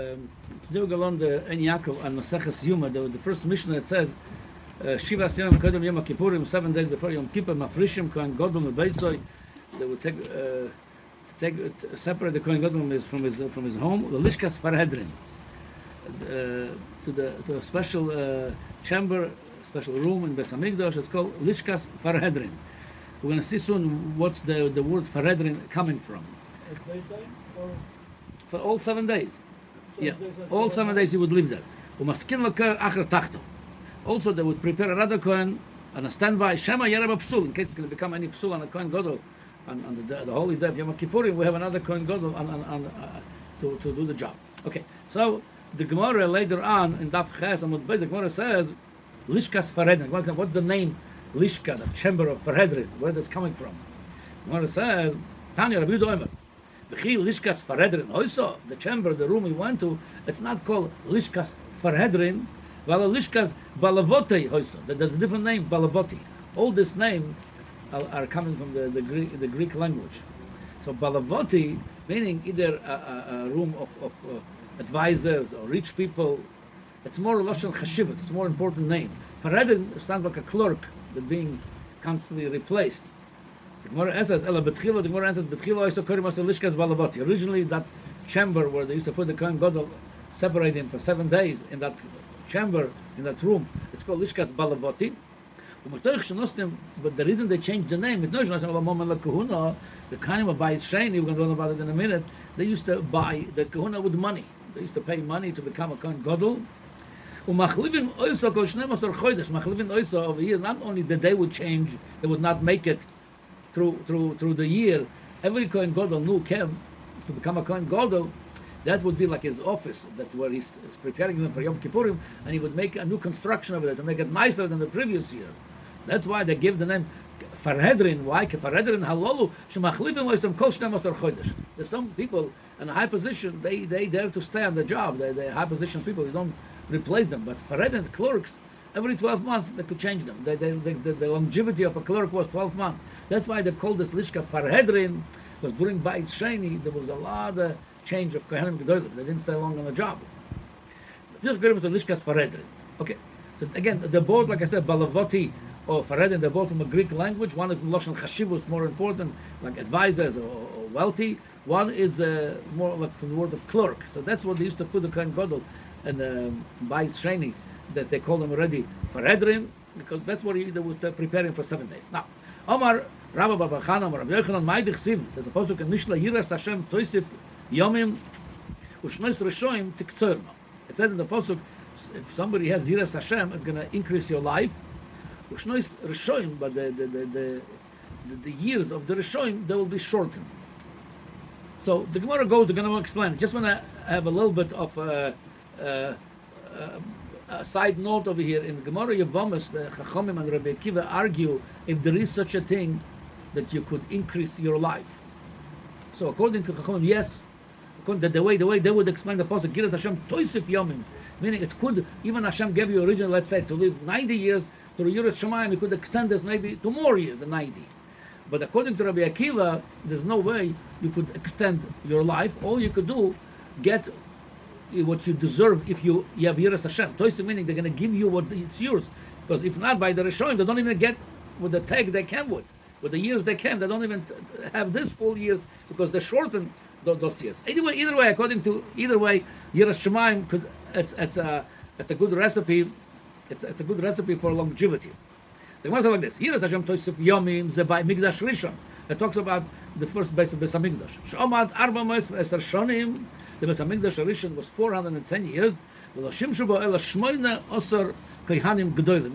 Today we're going to learn the Ein Yaakov and Maseches Yuma. The first mission that says Shivas Yom Kodem Yom Kippurim, 7 days before Yom Kippur, Mafrishim Kohen Gadol Mebeisoi. They would separate the Kohen Gadol from his home, the Lishkas Farhedrin, to a special chamber, special room in Beis Hamikdash. It's called Lishkas Farhedrin. We're going to see soon what's the word Farhedrin coming from. For all 7 days. Yeah, all 7 days he would live there. Also, they would prepare another Kohen and a standby Shema Yereba Psul in case it's going to become any Psul on a Kohen Gadol on the holy day of Yom Kippurim. We have another Kohen Gadol to do the job. Okay, so the Gemara later on in Daf Ches Amud Beis, the Gemara says Lishkas Farhedrin. What's the name Lishka, the chamber of Farhedrin? Where that's coming from? The Gemara says Tanya Rabbi Yehuda Lishkas Farhedrin. Also, the chamber, the room we went to, it's not called Lishkas Farhedrin, but Lishkas Balavoti. Also, there's a different name, Balavoti. All these names are coming from the Greek language. So Balavoti, meaning either a room of advisors or rich people. It's more Lashon Chashivas. It's a more important name. Farhedrin sounds like a clerk that being constantly replaced. The Gemara says, the Gemara answers, originally that chamber where they used to put the Kohen Gadol, separate him for 7 days in that chamber, in that room, it's called Lishkas Balavoti. But the reason they changed the name, the Kohanim of Bayis Sheni, we're going to learn about it in a minute, they used to buy the Kohuna with money. They used to pay money to become a Kohen Gadol. Machlivin also over here, not only the day would change, they would not make it through the year. Every Kohen Gadol new came to become a Kohen Gadol. That would be like his office. That's where he's preparing them for Yom Kippurim, and he would make a new construction of it to make it nicer than the previous year. That's why they give the name Farhedrin. Why? Farhedrin halolu shemachlivin loisam kol 12 chodesh. There's some people in a high position. They dare to stay on the job. They're high position people. You don't replace them. But Farhedrin clerks, every 12 months they could change them. The longevity of a clerk was 12 months. That's why they called this Lishka Farhedrin, because during Bayis Sheni there was a lot of change of Kohanim Gedolim. They didn't stay long on the job. Lishkas Farhedrin. Okay, so again, they're both, like I said, Balavoti or Farhedrin, they're both from a Greek language. One is in Lashon Chashivus, more important, like advisors or wealthy. One is more like from the word of clerk. So that's what they used to put the Kohen Gadol and Bayis Sheni, that they call them already Farhedrin, because that's what they were preparing for 7 days. Now, Omar Rabba Baba Chanam Rabbi Yochanan Ma'idich Siv. There's a pasuk in Mishnah, Yiras Hashem Toisif Yomim Ushnois Rishoim Tiktzorno. It says in the pasuk, if somebody has Yiras Hashem, it's going to increase your life. Ushnois Rishoim, but the years of the Rishoim, they will be shortened. So the Gemara goes, they're going to explain it. Just want to have a little bit of a side note over here. In the Gemara Yevamos, the Chachamim and Rabbi Akiva argue if there is such a thing that you could increase your life. So according to Chachamim, yes. According to the way they would explain the pasuk, Giras Hashem Toisif Yomim, meaning it could, even Hashem gave you originally, let's say, to live 90 years, through Yiras Shamayim, you could extend this maybe to more years than 90. But according to Rabbi Akiva, there's no way you could extend your life. All you could do, get what you deserve if you have Yiras Hashem. Toisim meaning they're going to give you what it's yours. Because if not, by the Rishonim, they don't even get with the tag they can with the years they can. They don't even have this full years because they shorten those years. Either way, according to Yiras Shamayim, it's a good recipe. It's a good recipe for longevity. The Gemara says like this: Yiras Hashem Toisif Yomim Zebai Migdash Rishon. It talks about the first base of Beis Hamikdash. Shomad Arba Mois Eser Shonim. The Beis Hamikdash Rishon was 410 years. In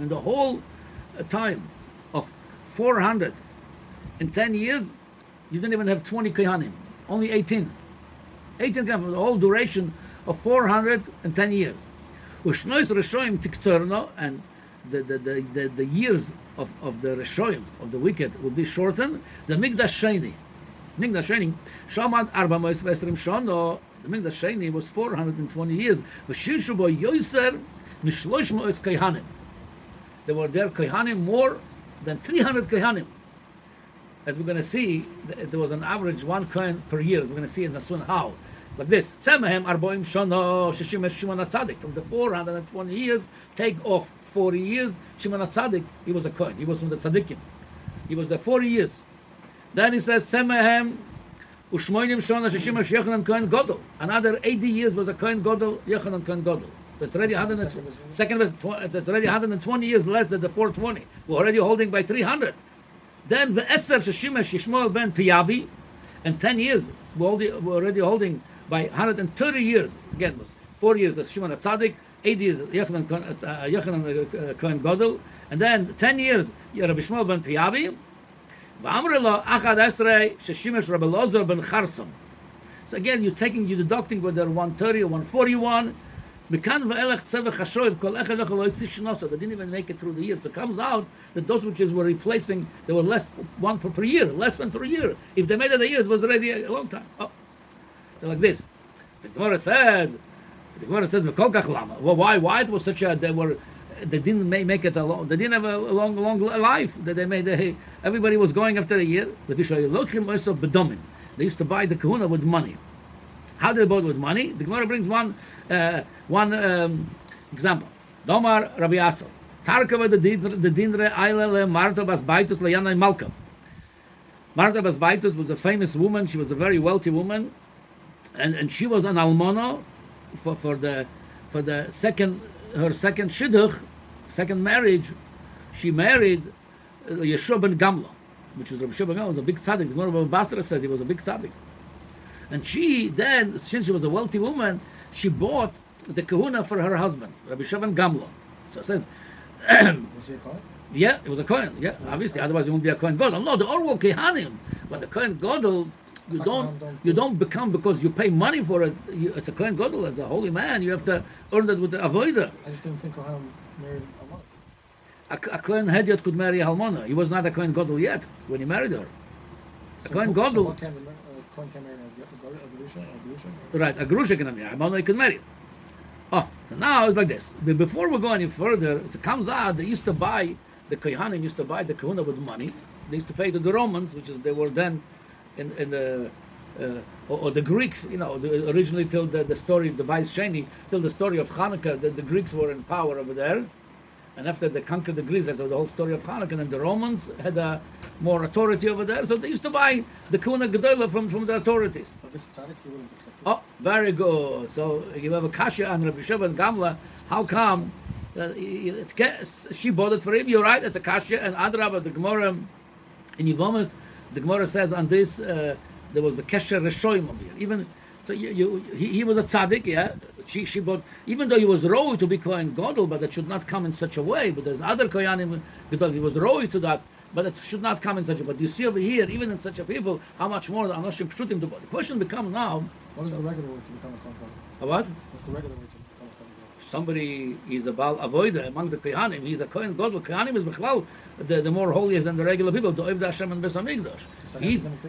the whole time of 410 years, you didn't even have 20 Kohanim, only 18. 18 came from the whole duration of 410 years. And the years of the Rishoim, of the wicked, will be shortened. The Migdash Sheni, Shamad Arba Mois Vesrim Shono. The Migdash Sheni was 420 years. There were there Kohanim more than 300 Kohanim. As we're going to see, there was an average one Kohen per year. As we're going to see in the Sun how like this. Tzemahem arboim shana sheshim Shimon HaTzadik. From the 420 years, take off 40 years. Shimon HaTzadik, he was a Kohen. He was from the Tzadikim. He was there 40 years. Then he says, Tzemahem ushmoinim shana sheshim Yochanan Kohen Gadol. Another 80 years was a Kohen Gadol, Yochanan Kohen Gadol. That's already 120 years less than the 420. We're already holding by 300. Then the Eser Sheshimesh Yishmael ben Piyavi, and 10 years we're already holding by 130 years. Again, it was 4 years as Shimon HaTzadik, 8 years Yochanan Kohen Gadol, and then 10 years Rabbi Shmuel ben Piyavi. V'amrela Achad Esrei Sheshimesh Rabbi Lozer ben Charsom. So again, you're deducting whether 130 or 141. They didn't even make it through the year. So it comes out that those which were replacing, they were less one per year, less one per year. If they made it a year, it was already a long time. Oh. So like this. The Gemara says, well, why it was such a, they didn't make it a long, they didn't have a long life. That they made everybody was going after a year. They used to buy the kahuna with money. How did they buy it with money? The Gemara brings one example. Domar Rabbi Asel. Tarkava the dinre eilele Marta bas Baitus leyanai Malka. Marta bas Baitus was a famous woman. She was a very wealthy woman, and she was an almana for the second shidduch, second marriage. She married Yeshua ben Gamla, which was Rabbi Yeshua ben Gamla, was a big tzaddik. The Gemara Basra says he was a big tzaddik. And she then, since she was a wealthy woman, she bought the kahuna for her husband, Rabbi Shavan Gamla. So it says, was he a Kohen? Yeah, it was a Kohen. Yeah, obviously, otherwise it wouldn't be a Kohen Gadol. No, the Orwell Kehanim, but the Kohen Gadol, you don't become because you pay money for it. It's a Kohen Gadol, it's a holy man. You have to earn that with the avodah. I just didn't think Kohen married a A Kohen Hedyot could marry a Halmona. He was not a Kohen Gadol yet when he married her. A Kohen Gadol. Kohen can marry a Gerusha? Right, a Gerusha can marry. Halmona he could marry. Oh, so now it's like this. But before we go any further, it comes out they used to buy, the Kohanim used to buy the kahuna with money. They used to pay to the Romans, which is they were then in the or the Greeks, originally till the story of the Vais Sheni, till the story of Hanukkah, the Greeks were in power over there. And after they conquered the Greeks, that's the whole story of Hanukkah, and the Romans had more authority over there. So they used to buy the Kuna Gedola from the authorities. But this tzaddik, he wouldn't accept it. Oh, very good. So you have a kasha on Rabbi Sheva and Gamla. How come she bought it for him? You're right, it's a kasha. And Adrabah, the Gemara in Yevomis, the Gemara says on this, there was a kesher reshoim of here. Even so, he was a tzaddik, yeah. She bought, even though he was roy to be Kohen Gadol, but that should not come in such a way. But there's other Kohanim Gadol, he was roy to that, but it should not come in such a way. But you see over here, even in such a people, how much more the Anoshim Pshutim to buy. The question becomes now, what is the regular way to become a Kohen Gadol? What? What's the regular way to become a Kohen Gadol? Somebody is a Baal Avoida among the Kohanim, he's a Kohen Gadol. Kohanim is Bechlal, the more holiest than the regular people, the Oived Hashem and Beis HaMikdash.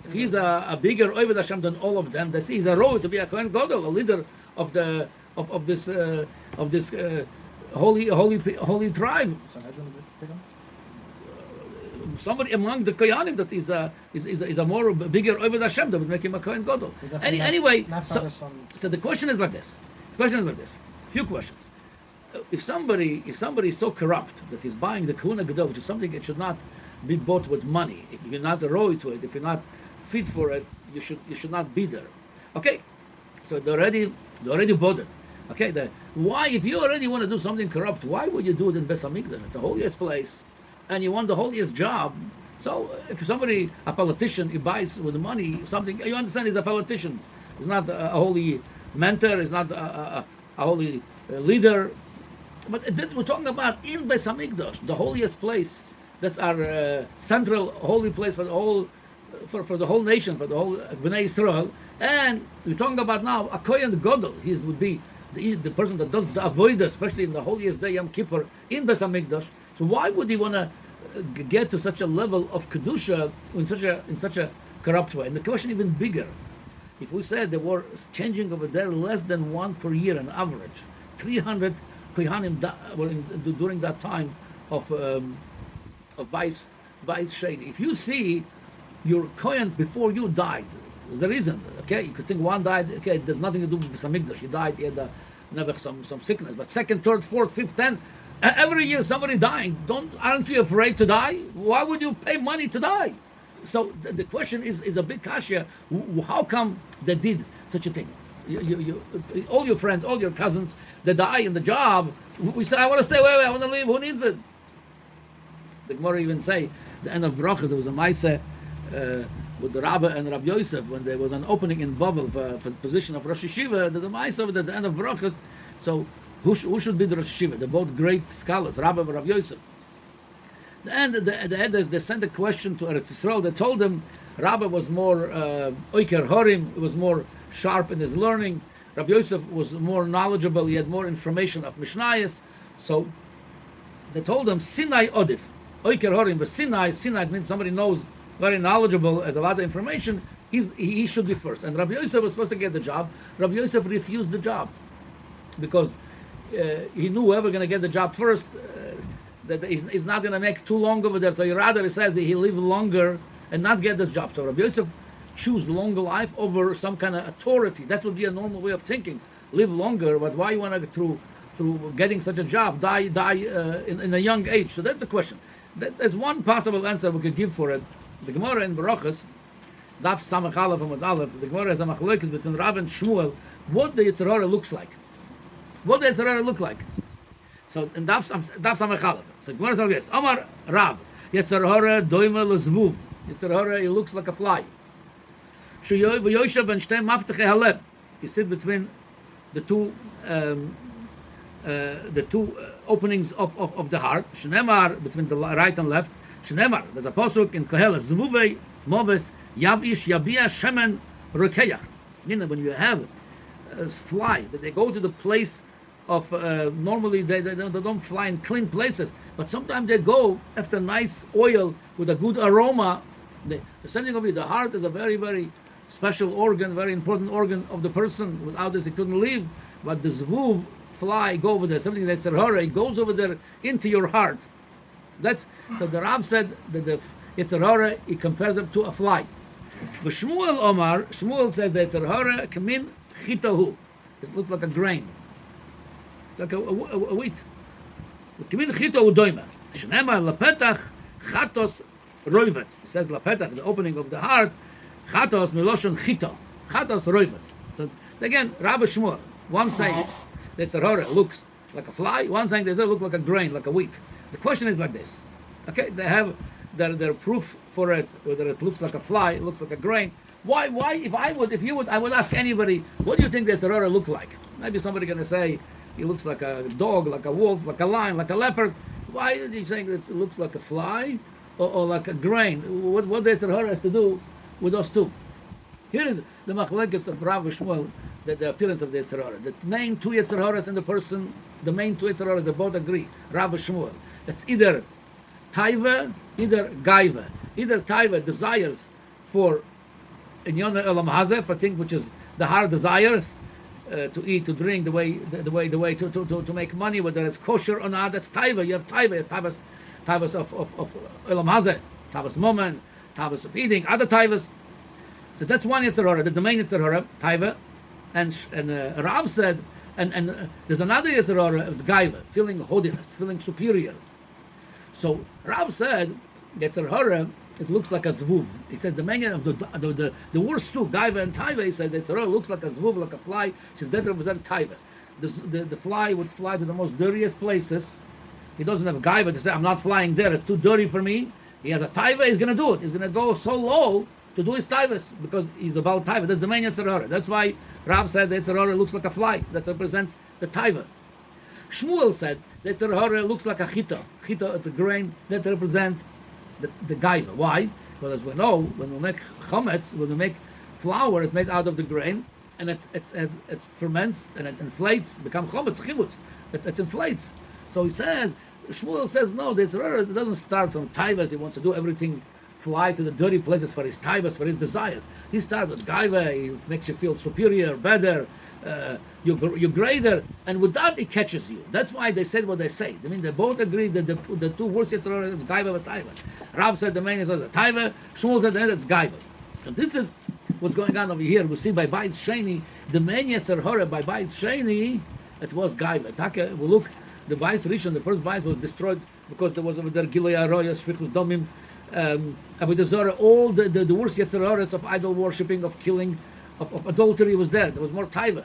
If he's a bigger Oived Hashem than all of them, they see he's a roy to be a Kohen Gadol, a leader of this holy tribe. Somebody among the Kohanim that is a more bigger Oived Hashem that would make him a Kohen Gadol. Anyway, so the question is like this. Few questions. If somebody is so corrupt that he's buying the Kahuna Gadol, which is something that should not be bought with money, if you're not a roy to it, if you're not fit for it, you should not be there. Okay, so they already bought it. Okay, why, if you already want to do something corrupt, why would you do it in Beis HaMikdash? It's the holiest place, and you want the holiest job. So if somebody, a politician, he buys with the money something, you understand he's a politician. He's not a holy mentor, he's not a holy leader. But this we're talking about in Beis HaMikdash, the holiest place. That's our central holy place for the whole nation, for the whole Bnei Israel. And we're talking about now a Kohen Gadol. He would be the person that does the avodah, especially in the holiest day Yom Kippur in Beis HaMikdash. So why would he want to get to such a level of kedusha in such a corrupt way? And the question even bigger. If we said there were changing over there less than one per year on average, 300 Kohanim were during that time of Bais Sheni. If you see your Kohen before you died, There's a reason. Okay, you could think one died. Okay, there's nothing to do with Samigdash. He died. He had never some sickness. But second, third, fourth, fifth, 10, every year somebody dying. Aren't you afraid to die? Why would you pay money to die? So the question is a big kasha. How come they did such a thing? All your friends, all your cousins, they die in the job. We say, I want to stay away. I want to leave. Who needs it? The Gemara even say the end of Brachas. There was a Maaseh with the Rabbi and Rabbi Yosef when there was an opening in Bavel for a position of Rosh Yeshiva. There's a Maaseh at the end of Brachas. So who should be the Rosh Yeshiva? They're both great scholars, Rabbi and Rabbi Yosef. And they sent a question to Eretz Yisrael. They told him Rabbi was more Oiker Horim, was more sharp in his learning. Rabbi Yosef was more knowledgeable. He had more information of Mishnayos. So they told him Sinai Odif, Oiker Horim. But Sinai means somebody knows, very knowledgeable, has a lot of information. He should be first. And Rabbi Yosef was supposed to get the job. Rabbi Yosef refused the job because he knew whoever going to get the job first. That he's not going to make too long over there. So he says he live longer and not get this job. So Rabbi Yosef choose longer life over some kind of authority. That would be a normal way of thinking. Live longer, but why you want to through getting such a job die in a young age? So that's the question. There's one possible answer we could give for it. The Gemara in Barachas, Daf Samach Aleph and Aleph, the Gemara has a machlokes between Rav and Shmuel. What the Yetzer Hara looks like? What the Yetzer Hara look like? So in Daf Samach Aleph, so Gemara says this: Amar Rav, Yetzer Hara doime lezvuv. Yetzer Hara, he looks like a fly. Sheyoy v'yoshav and shtei mafteche halev. He sits between the two openings of the heart. Shneimar, between the right and left. Shneimar, there's a pasuk in Koheles, Zvuvei Moves Yavish Yabia Shemen Rokeach. You know, when you have a fly, that they go to the place of normally they don't fly in clean places, but sometimes they go after nice oil with a good aroma. The sending of it, the heart is a very, very special organ, very important organ of the person. Without this, he couldn't live. But the zvuv fly go over there, something that's Yetzirah, it goes over there into your heart. So the Rav said that the Yetzirah, he compares it to a fly. But Shmuel says that Yetzirah kamin chitahu. It looks like a grain, like a wheat. Kamin chitahu doima. Shneimar lapetach chatos roivetz. It says lapetach, the opening of the heart. Chatos miloshon chita. Chatos roivetz. So again, Rabbi Shmuel. One saying that Yetzirah looks like a fly. One saying that it looks like a grain, like a wheat. The question is like this. Okay, they have their proof for it, whether it looks like a fly, it looks like a grain. Why? If you would, I would ask anybody, what do you think the Yetzirah look like? Maybe somebody gonna say he looks like a dog, like a wolf, like a lion, like a leopard. Why are you saying it looks like a fly or like a grain? What the Yetzirah has to do with those two? Here is the machlekes of Rav Shmuel, the appearance of the Yetzirah. The main two Yetzirahs in the person, the main two Yetzirahs, they both agree. Rav Shmuel. It's either taiva, either gaiva. Either taiva desires for inyona elam hazeh, for things which is the heart desires to eat, to drink, the way to make money, whether it's kosher or not. That's taiva. You have taivas of elam hazeh, taivas moment, taivas of eating, other taivas. So that's one Yetzirah. That's the main Yetzirah, taiva. And Rav said, and there's another Yetzirah, it's gaiva, feeling holiness, feeling superior. So Rav said, Yetzirah, it looks like a zvuv. He said the main of the worst two, gaiva and taiva. He said Yetzirah looks like a zvuv, like a fly. She's there to represent taiva. The fly would fly to the most dirtiest places. He doesn't have gaiva to say, I'm not flying there, it's too dirty for me. He has a taiva, he's going to do it. He's going to go so low to do his taivas, because he's about taiva. That's the main Yetzirah. That's why Rav said the Yetzirah looks like a fly. That represents the taiva. Shmuel said the Yetzirah looks like a chita. Chita, it's a grain that represents the gaiva. Why? Because as we know, when we make chametz, when we make flour, it's made out of the grain, and it ferments and it inflates, becomes chametz, chimutz. It inflates. So he says, Shmuel says, no, the Yetzirah doesn't start from taivas. He wants to do everything, fly to the dirty places for his taivas, for his desires. He starts with gaiva, he makes you feel superior, better, you're greater, and with that it catches you. That's why they said what they say. I mean, they both agree that the two words Yetzirah is gaiva and taiva. Rav said the main is taiva, Shmuel said the end it's gaiva. And this is what's going on over here. We see by Bais Sheni, the main Yetzer Hara by Bais Sheni, it was Gaiva. Taka, we look, the Bais Rishon, the first Bais was destroyed because there was over there Gilui Aroya, Shfichus Domim, Avodah Zarah, all the worst Yetzer Haras of idol worshipping, of killing, of adultery was there. There was more Taiva.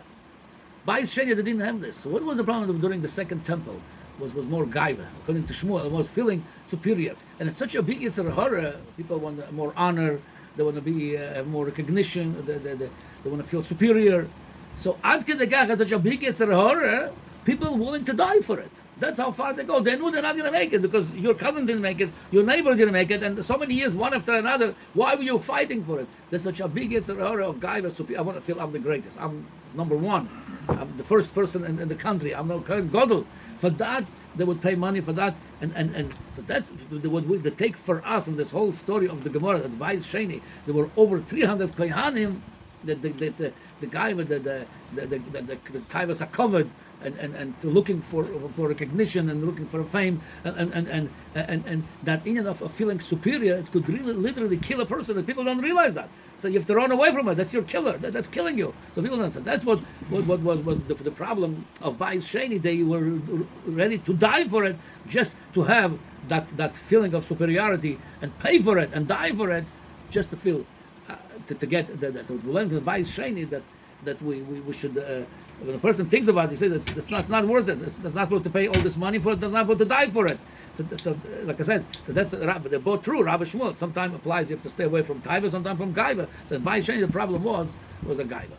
Bais Sheni, they didn't have this. So what was the problem during the second temple? Was more Gaiva. According to Shmuel, it was feeling superior. And it's such a big Yetzer Hara, people want more honor, they want to be have more recognition, they want to feel superior. So Ad Kedekach has such a big Yetzer Hara, people willing to die for it. That's how far they go. They knew they're not going to make it because your cousin didn't make it, your neighbor didn't make it, and so many years, one after another, why were you fighting for it? There's such a big Yetzer Hara of Gaiva, I want to feel I'm the greatest. I'm number one. I'm the first person in the country. I'm no Kohen Gadol. For that, they would pay money for that. And so that's what the take for us in this whole story of the Gemara, the Bais Sheni. There were over 300 Kohanim. The guy with the taivas are covered and looking for recognition and looking for fame and that in and of feeling superior, it could really literally kill a person, and people don't realize that. So you have to run away from it. That's your killer. That's killing you. So people don't say that's what was the problem of Bais Sheni. They were ready to die for it just to have that feeling of superiority and pay for it and die for it just to feel. To get that, so we learn from the Bais Sheni that we should when a person thinks about it, he says it's not worth it. It's not worth to pay all this money for it. It's not worth to die for it. So like I said, so that's they're both true. Rabbi Shmuel sometimes applies you have to stay away from Taiva, sometimes from Gaiva. So Bais Sheni the problem was a Gaiva.